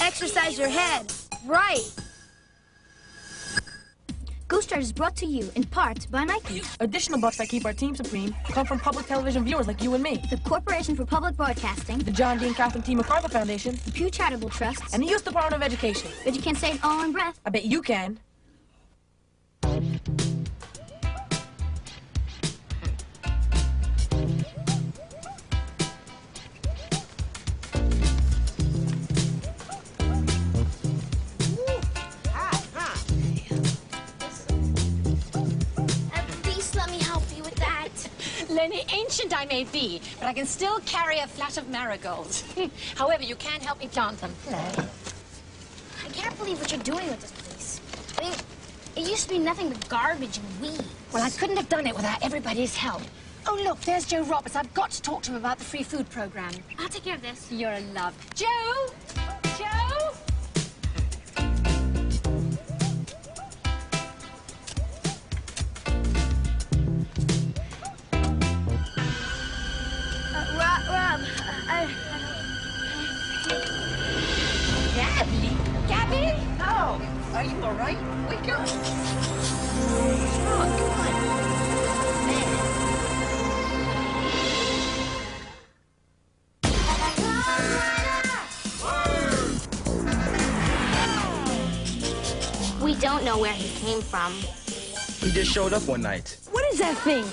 Exercise your head. Right. Ghostwriter is brought to you in part by Nike. Additional bucks that keep our team supreme come from public television viewers like you and me. The Corporation for Public Broadcasting. The John D. and Catherine T. MacArthur Foundation. The Pew Charitable Trusts. And the U.S. Department of Education. Bet you can't say it all in breath. I bet you can. Lenny, ancient I may be, but I can still carry a flat of marigolds. However, you can't help me plant them. Hello. I can't believe what you're doing with this place. I mean, it used to be nothing but garbage and weeds. Well, I couldn't have done it without everybody's help. Oh, look, there's Joe Roberts. I've got to talk to him about the free food program. I'll take care of this. You're a love. Joe! Joe! Rob, Gabby? Oh, are you all right? Wake up. Oh, come on, man. We don't know where he came from. He just showed up one night. What is that thing?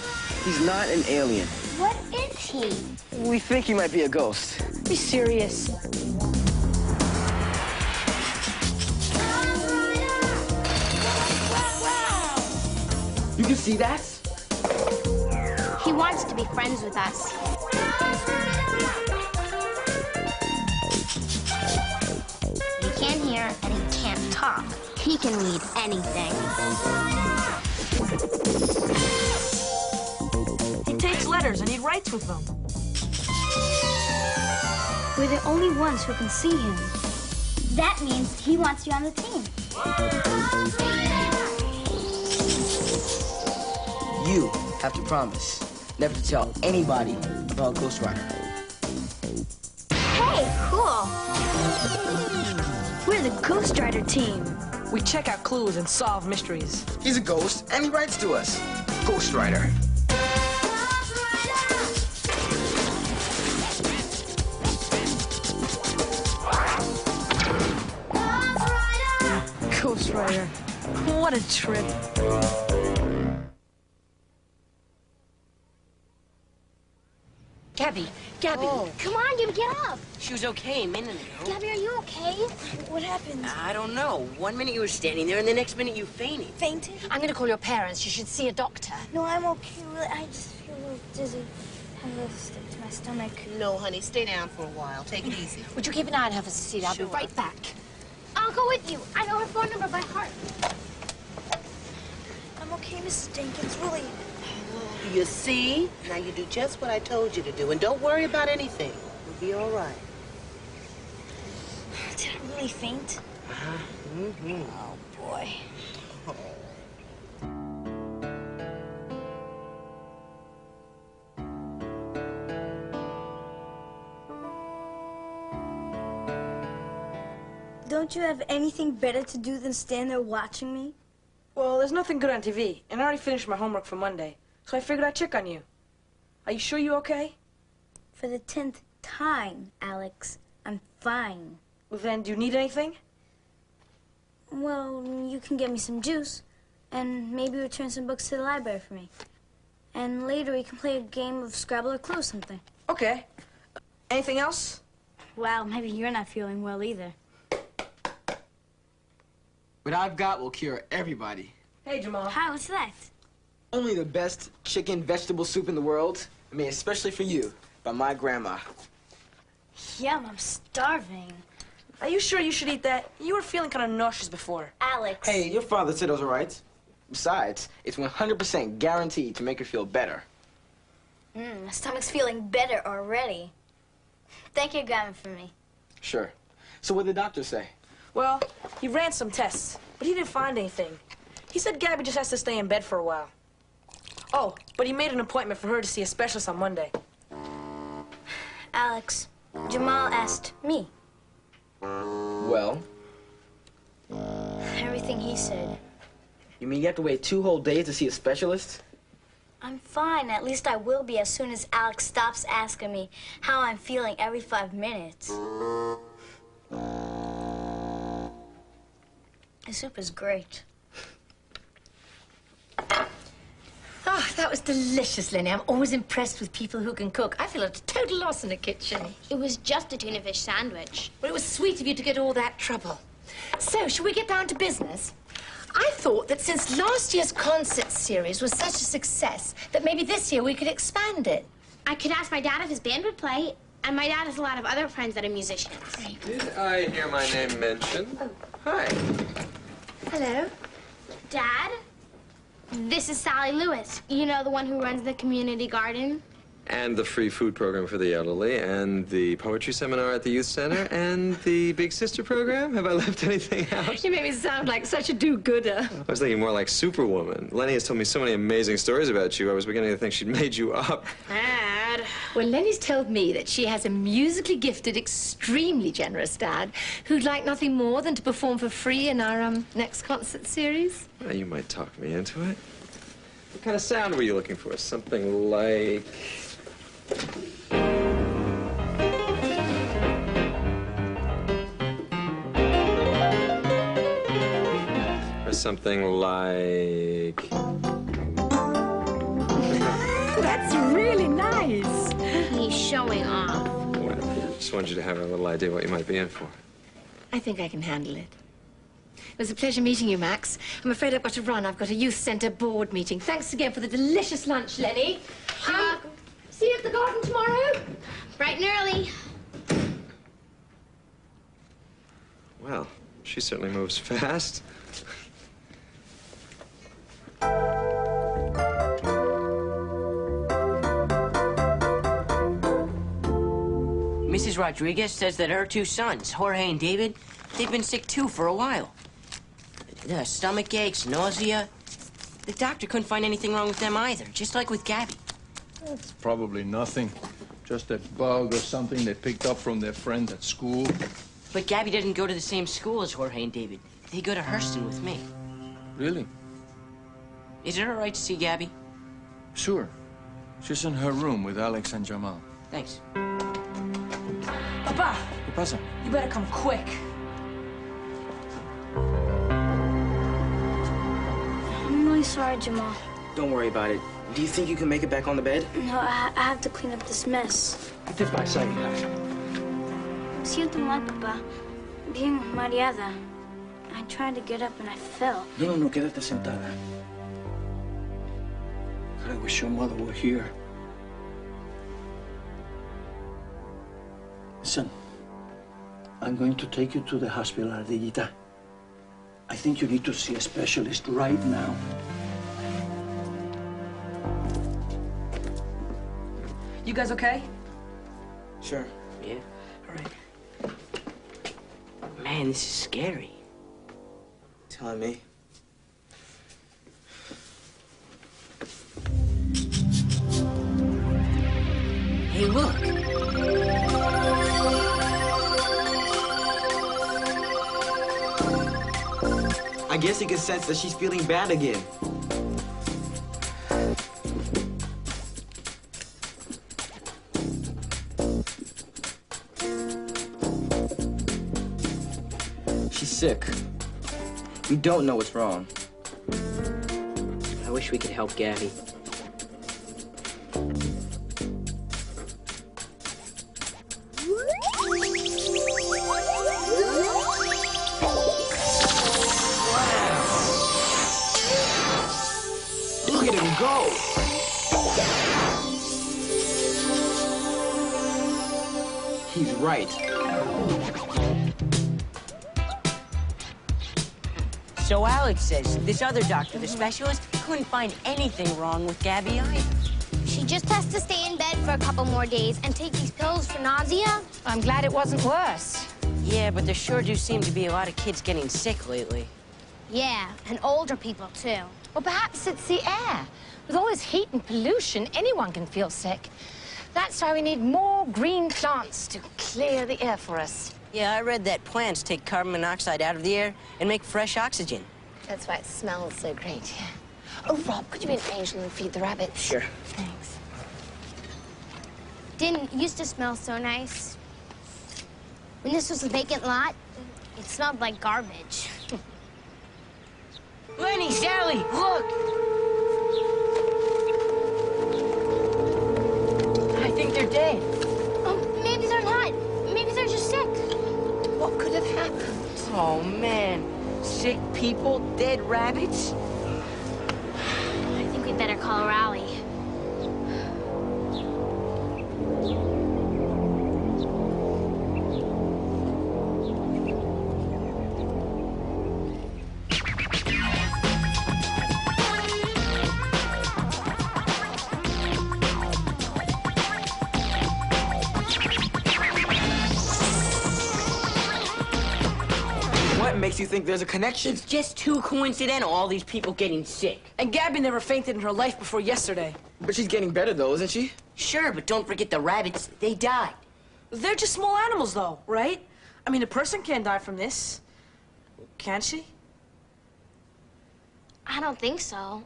He's not an alien. What is he? We think he might be a ghost. Be serious. You can see that? He wants to be friends with us. He can't hear and he can't talk. He can read anything. He takes letters and he writes with them. We're the only ones who can see him. That means he wants you on the team. You have to promise never to tell anybody about Ghostwriter. Hey, cool. We're the Ghostwriter team. We check out clues and solve mysteries. He's a ghost and he writes to us. Ghostwriter. Ghostwriter. What a trip. Gabby. Oh. Come on, Gabby, get up. She was okay a minute ago. Gabby, are you okay? What happened? I don't know. One minute you were standing there, and the next minute you fainted. Fainted? I'm going to call your parents. You should see a doctor. No, I'm okay. Really. I just feel a little dizzy. I have a stick to my stomach. No, honey, stay down for a while. Take it easy. Would you keep an eye on her, Cecilia? I'll Sure. be right back. I'll go with you. I know her phone number by heart. I'm okay, Mrs. Jenkins, really. You see? Now you do just what I told you to do, and don't worry about anything. You'll be all right. Did I really faint? Mm-hmm. Oh, boy. Don't you have anything better to do than stand there watching me? Well, there's nothing good on TV, and I already finished my homework for Monday, so I figured I'd check on you. Are you sure you're okay? For the 10th time, Alex, I'm fine. Well, then, do you need anything? Well, you can get me some juice, and maybe return some books to the library for me. And later we can play a game of Scrabble or Clue or something. Okay. Anything else? Well, maybe you're not feeling well either. What I've got will cure everybody. Hey, Jamal. How? What's that? Only the best chicken vegetable soup in the world, made especially for you, by my grandma. Yum, I'm starving. Are you sure you should eat that? You were feeling kind of nauseous before. Alex. Hey, your father said it was all right. Besides, it's 100% guaranteed to make her feel better. My stomach's feeling better already. Thank your grandma for me. Sure. So what did the doctor say? Well, he ran some tests, but he didn't find anything. He said Gabby just has to stay in bed for a while. Oh, but he made an appointment for her to see a specialist on Monday. Alex, Jamal asked me. Well, Everything he said. you mean you have to wait 2 whole days to see a specialist? I'm fine. At least I will be as soon as Alex stops asking me how I'm feeling every 5 minutes. The soup is great. Oh, that was delicious, Lenny. I'm always impressed with people who can cook. I feel a total loss in the kitchen. It was just a tuna fish sandwich. Well, it was sweet of you to get all that trouble. So, shall we get down to business? I thought that since last year's concert series was such a success, that maybe this year we could expand it. I could ask my dad if his band would play, and my dad has a lot of other friends that are musicians. Did I hear my name mentioned? Oh. Hi. Hello? Dad? This is Sally Lewis. You know, the one who runs the community garden? And the free food program for the elderly, and the poetry seminar at the youth center, and the Big Sister program. Have I left anything out? You make me sound like such a do-gooder. I was thinking more like Superwoman. Lenny has told me so many amazing stories about you, I was beginning to think she'd made you up. Dad. Well, Lenny's told me that she has a musically gifted, extremely generous dad who'd like nothing more than to perform for free in our next concert series. Well, you might talk me into it. What kind of sound were you looking for? Something like... Or something like... That's really nice. He's showing off. Well, just wanted you to have a little idea what you might be in for. I think I can handle it. It was a pleasure meeting you, Max. I'm afraid I've got to run. I've got a youth center board meeting. Thanks again for the delicious lunch, Lenny. See you at the garden tomorrow. Bright and early. Well, she certainly moves fast. Mrs. Rodriguez says that her 2 sons, Jorge and David, they've been sick too for a while. Stomach aches, nausea. The doctor couldn't find anything wrong with them either, just like with Gabby. It's probably nothing. Just a bug or something they picked up from their friend at school. But Gabby didn't go to the same school as Jorge and David. They go to Hurston with me. Really? Is it all right to see Gabby? Sure. She's in her room with Alex and Jamal. Thanks. Papa, ¿Qué pasa? you better come quick. I'm really sorry, Jamal. Don't worry about it. Do you think you can make it back on the bed? No, I have to clean up this mess. ¿Qué te pasa, hija? Me siento mal, Papa. Bien mareada. I tried to get up and I fell. No, quédate sentada. I wish your mother were here. Listen, I'm going to take you to the hospital, Ardillita. I think you need to see a specialist right now. You guys okay? Sure. Yeah. All right. Man, this is scary. Telling me. Hey, look. I guess he can sense that she's feeling bad again. She's sick. We don't know what's wrong. I wish we could help Gabby. Look at him go! He's right. So Alex says this other doctor, the specialist, couldn't find anything wrong with Gabby either. She just has to stay in bed for a couple more days and take these pills for nausea. I'm glad it wasn't worse. Yeah, but there sure do seem to be a lot of kids getting sick lately. Yeah, and older people, too. Well, perhaps it's the air. With all this heat and pollution, anyone can feel sick. That's why we need more green plants to clear the air for us. Yeah, I read that plants take carbon monoxide out of the air and make fresh oxygen. That's why it smells so great. Oh, Rob, could you be an angel and feed the rabbits? Sure. Thanks. Didn't used to smell so nice. When this was a vacant lot, it smelled like garbage. Lenny, Sally, look! I think they're dead. Oh, maybe they're not. Maybe they're just sick. What could have happened? Oh, man. Sick people, dead rabbits? I think we'd better call a rally. What makes you think there's a connection? It's just too coincidental, all these people getting sick. And Gabby never fainted in her life before yesterday. But she's getting better, though, isn't she? Sure, but don't forget the rabbits. They died. They're just small animals, though, right? I mean, a person can't die from this. Can she? I don't think so.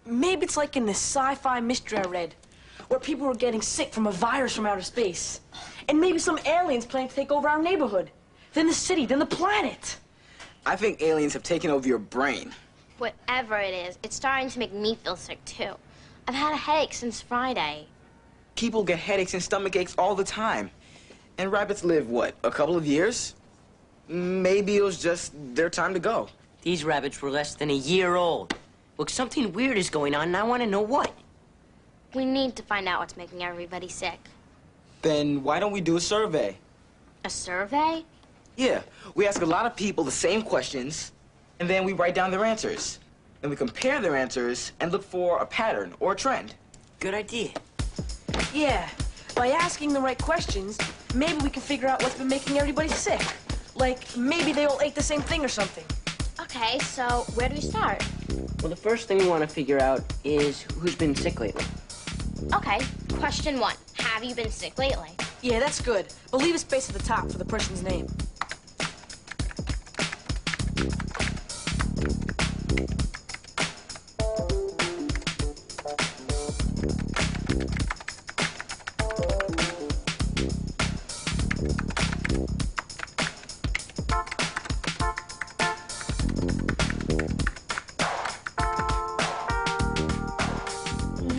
Maybe it's like in this sci-fi mystery I read, where people were getting sick from a virus from outer space. And maybe some aliens planning to take over our neighborhood. Then the city, then the planet. I think aliens have taken over your brain. Whatever it is, it's starting to make me feel sick, too. I've had a headache since Friday. People get headaches and stomach aches all the time. And rabbits live, what, a couple of years? Maybe it was just their time to go. These rabbits were less than a year old. Look, something weird is going on, and I want to know what. We need to find out what's making everybody sick. Then why don't we do a survey? A survey? Yeah, we ask a lot of people the same questions, and then we write down their answers. Then we compare their answers and look for a pattern or a trend. Good idea. Yeah, by asking the right questions, maybe we can figure out what's been making everybody sick. Like, maybe they all ate the same thing or something. Okay, so where do we start? Well, the first thing we want to figure out is who's been sick lately. Okay, question 1. Have you been sick lately? Yeah, that's good. But leave a space at the top for the person's name.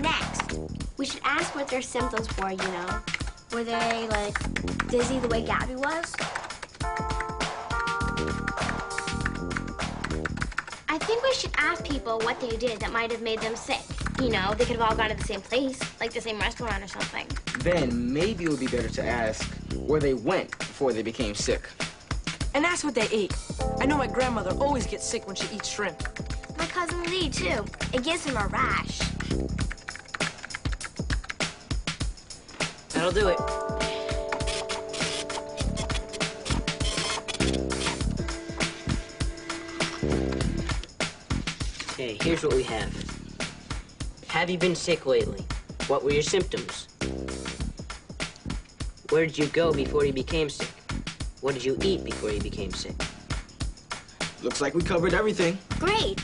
Next, we should ask what their symptoms were, you know. Were they, like, dizzy the way Gabby was? I think we should ask people what they did that might have made them sick. You know, they could have all gone to the same place, like the same restaurant or something. Then maybe it would be better to ask where they went before they became sick. And ask what they ate. I know my grandmother always gets sick when she eats shrimp. My cousin Lee, too. It gives him a rash. That'll do it. Okay, here's what we have. Have you been sick lately? What were your symptoms? Where did you go before you became sick? What did you eat before you became sick? Looks like we covered everything. Great.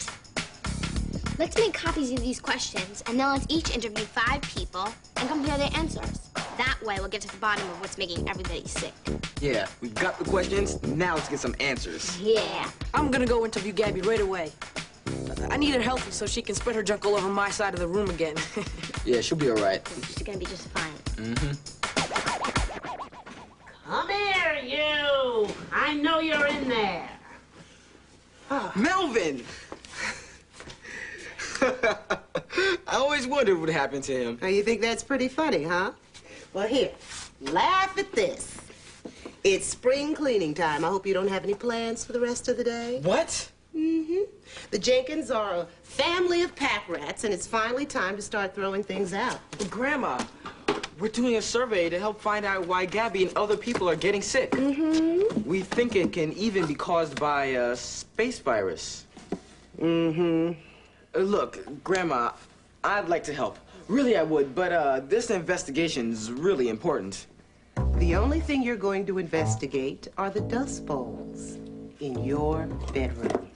Let's make copies of these questions, and then let's each interview 5 people and compare their answers. That way, we'll get to the bottom of what's making everybody sick. Yeah, we got the questions. Now let's get some answers. Yeah. I'm gonna go interview Gabby right away. I need her healthy so she can spread her junk all over my side of the room again. Yeah, she'll be all right. She's gonna be just fine. Come here, you! I know you're in there. Melvin! I always wondered what happened to him. Oh, you think that's pretty funny, huh? Well, here, laugh at this. It's spring cleaning time. I hope you don't have any plans for the rest of the day. What? The Jenkins are a family of pack rats, and it's finally time to start throwing things out. But Grandma, we're doing a survey to help find out why Gabby and other people are getting sick. We think it can even be caused by a space virus. Look, Grandma, I'd like to help. Really, I would, but this investigation's really important. The only thing you're going to investigate are the dust bowls in your bedroom.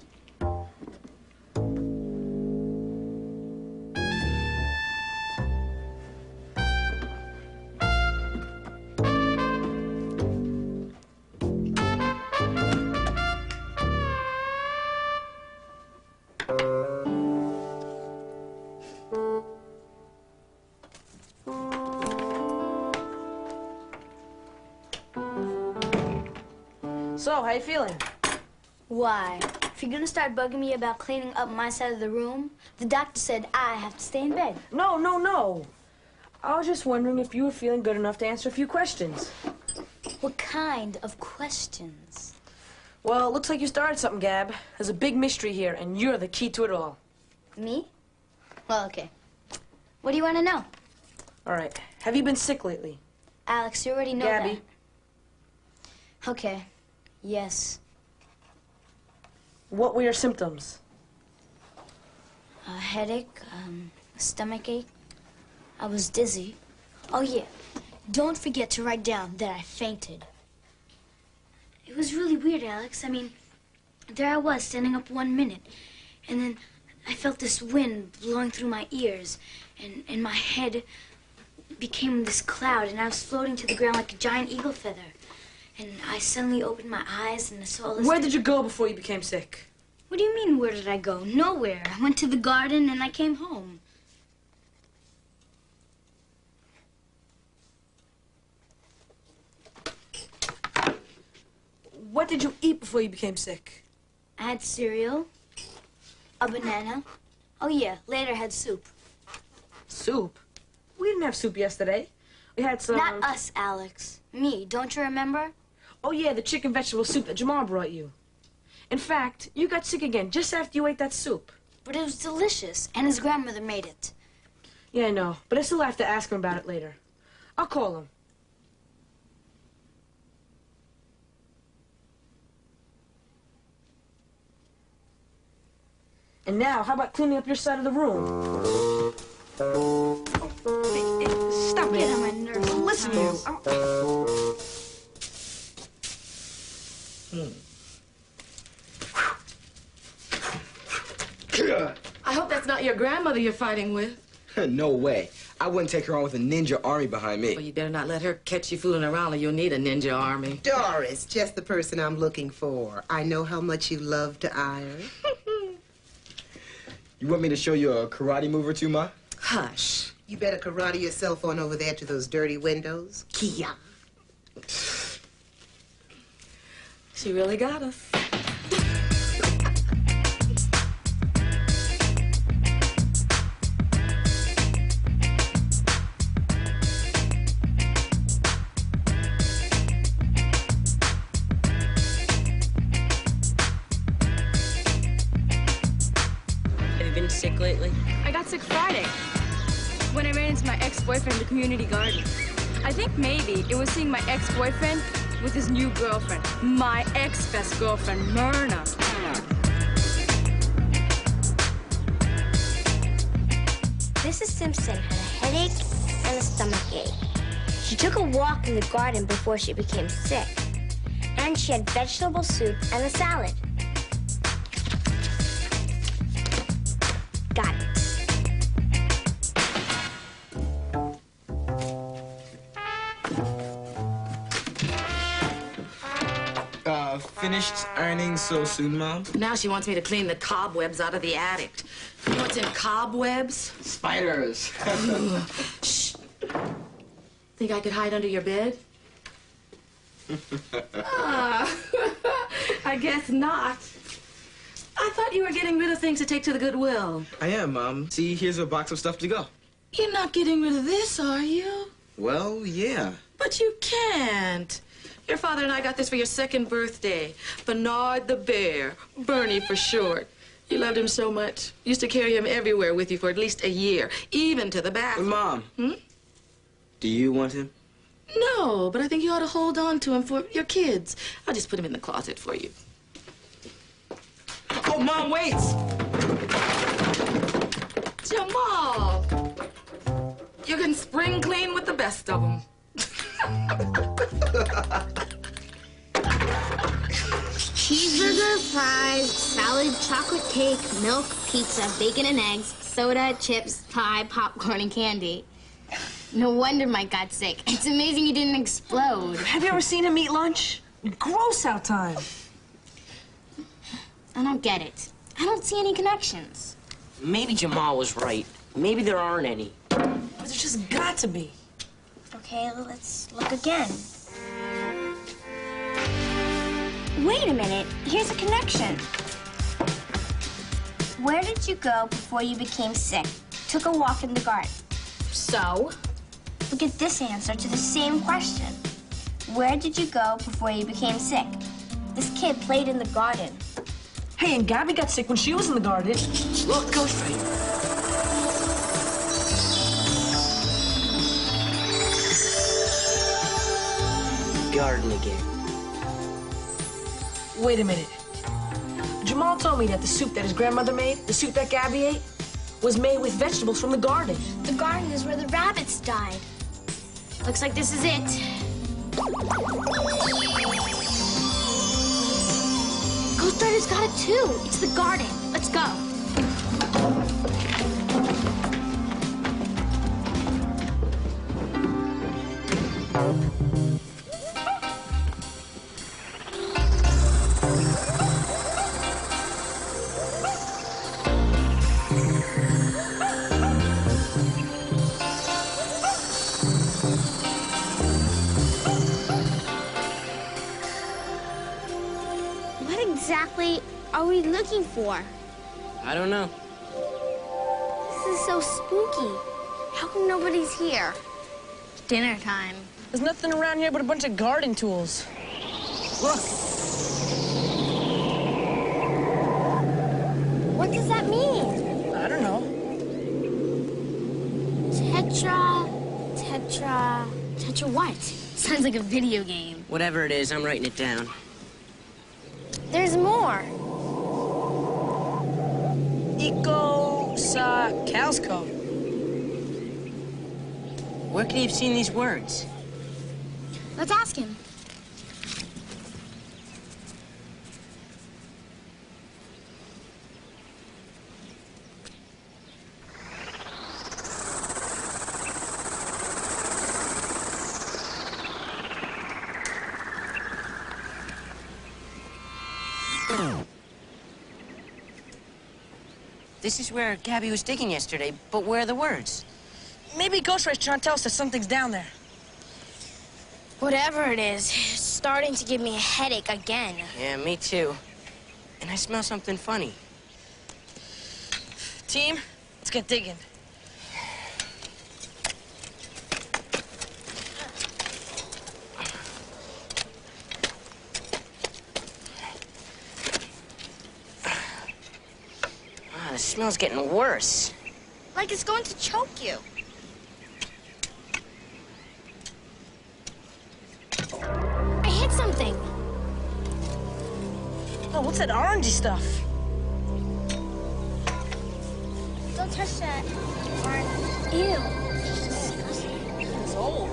So, how you feeling? Why? If you're gonna start bugging me about cleaning up my side of the room, the doctor said I have to stay in bed. No. I was just wondering if you were feeling good enough to answer a few questions. What kind of questions? Well, it looks like you started something, Gab. There's a big mystery here, and you're the key to it all. Me? Well, okay. What do you want to know? All right. Have you been sick lately? Alex, you already know Gabby. that. Okay. Yes. What were your symptoms? A headache, a stomach ache. I was dizzy. Oh, yeah. Don't forget to write down that I fainted. It was really weird, Alex. I mean, there I was, standing up 1 minute, and then I felt this wind blowing through my ears, and my head became this cloud, and I was floating to the ground like a giant eagle feather. And I suddenly opened my eyes, and I saw all this... Where did you go before you became sick? What do you mean, where did I go? Nowhere. I went to the garden, and I came home. What did you eat before you became sick? I had cereal, a banana. Oh, yeah, later I had soup. Soup? We didn't have soup yesterday. We had some... Not us, Alex. Me. Don't you remember? Oh, yeah, the chicken vegetable soup that Jamal brought you. In fact, you got sick again just after you ate that soup. But it was delicious, and his grandmother made it. Yeah, I know, but I still have to ask him about it later. I'll call him. And now, how about cleaning up your side of the room? Hey, stop it. Get on my nerves. Listen to you. I hope that's not your grandmother you're fighting with. No way. I wouldn't take her on with a ninja army behind me. Well, you better not let her catch you fooling around or you'll need a ninja army. Doris, just the person I'm looking for. I know how much you love to iron. You want me to show you a karate move or two, Ma? Hush. You better karate yourself on over there to those dirty windows. Kia. She really got us. Sick lately? I got sick Friday when I ran into my ex-boyfriend in the community garden. I think maybe it was seeing my ex-boyfriend with his new girlfriend, my ex-best girlfriend, Myrna. Mrs. Simpson had a headache and a stomachache. She took a walk in the garden before she became sick, and she had vegetable soup and a salad. Got it. Finished ironing so soon, Mom? Now she wants me to clean the cobwebs out of the attic. You know what's in cobwebs? Spiders. Shh. Think I could hide under your bed? I guess not. I thought you were getting rid of things to take to the Goodwill. I am, Mom. See, here's a box of stuff to go. You're not getting rid of this, are you? Well, yeah. But you can't. Your father and I got this for your second birthday. Bernard the Bear. Bernie for short. You loved him so much. You used to carry him everywhere with you for at least a year, even to the bathroom. Mom. Hmm? Do you want him? No, but I think you ought to hold on to him for your kids. I'll just put him in the closet for you. Oh, Mom, wait! Jamal! You can spring clean with the best of them. Cheeseburger, fries, salad, chocolate cake, milk, pizza, bacon and eggs, soda, chips, pie, popcorn, and candy. No wonder Mike got sick. It's amazing he didn't explode. Have you ever seen him eat lunch? Gross out time. I don't get it. I don't see any connections. Maybe Jamal was right. Maybe there aren't any. But there's just got to be. Okay, let's look again. Wait a minute. Here's a connection. Where did you go before you became sick? Took a walk in the garden. So? Look at this answer to the same question. Where did you go before you became sick? This kid played in the garden. Hey, and Gabby got sick when she was in the garden. Look, Ghostwriter. Garden again. Wait a minute. Jamal told me that the soup that his grandmother made, the soup that Gabby ate, was made with vegetables from the garden. The garden is where the rabbits died. Looks like this is it. Ghostwriter's got it too. It's the garden. Let's go. What exactly are we looking for? I don't know. This is so spooky. How come nobody's here? Dinner time. There's nothing around here but a bunch of garden tools. Look. What does that mean? I don't know. Tetra what? Sounds like a video game. Whatever it is, I'm writing it down. There's more. Calsco. Where could he have seen these words? Let's ask him. This is where Gabby was digging yesterday, but where are the words? Maybe Ghostwriter's trying to tell us that something's down there. Whatever it is, it's starting to give me a headache again. Yeah, me too. And I smell something funny. Team, let's get digging. The smell's getting worse. Like it's going to choke you. I hit something. Oh, what's that orangey stuff? Don't touch that. Ew. It's disgusting. It's old.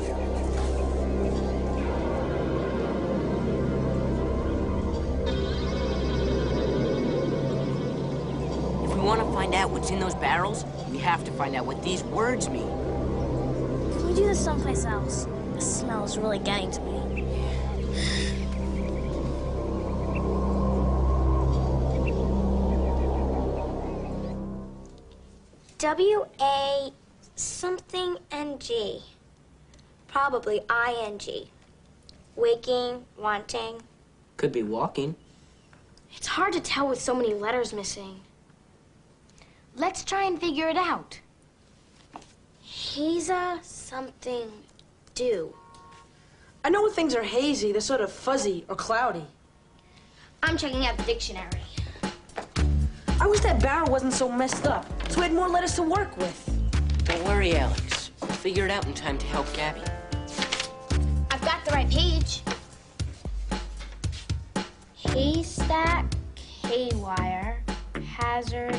If we want to find out what's in those barrels, we have to find out what these words mean. Can we do this someplace else? The smell is really getting to me. W-A something N-G. Probably I-N-G. Waking, wanting. Could be walking. It's hard to tell with so many letters missing. Let's try and figure it out. He's a something do. I know when things are hazy, they're sort of fuzzy or cloudy. I'm checking out the dictionary. I wish that barrel wasn't so messed up, so we had more letters to work with. Don't worry, Alex. We'll figure it out in time to help Gabby. I've got the right page. Haystack, haywire, hazard,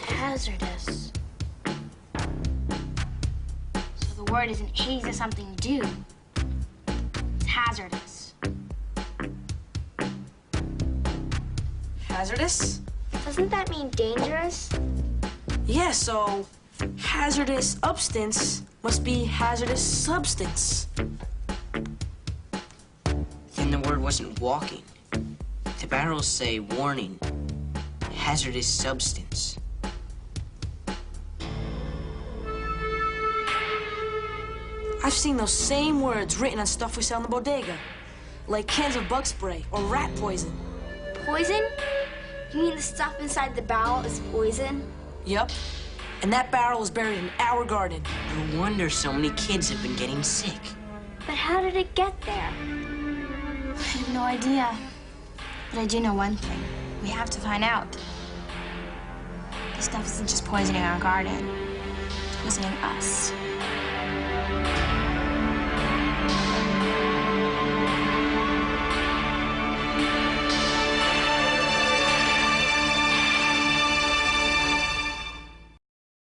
hazardous. So the word isn't hazy something to do. It's hazardous. Hazardous? Doesn't that mean dangerous? Yeah, so hazardous substance must be hazardous substance. Then the word wasn't walking. The barrels say warning, hazardous substance. I've seen those same words written on stuff we sell in the bodega, like cans of bug spray or rat poison. Poison? You mean the stuff inside the barrel is poison? Yup. And that barrel is buried in our garden. No wonder so many kids have been getting sick. But how did it get there? I have no idea. But I do know one thing. We have to find out. This stuff isn't just poisoning our garden. It's poisoning us.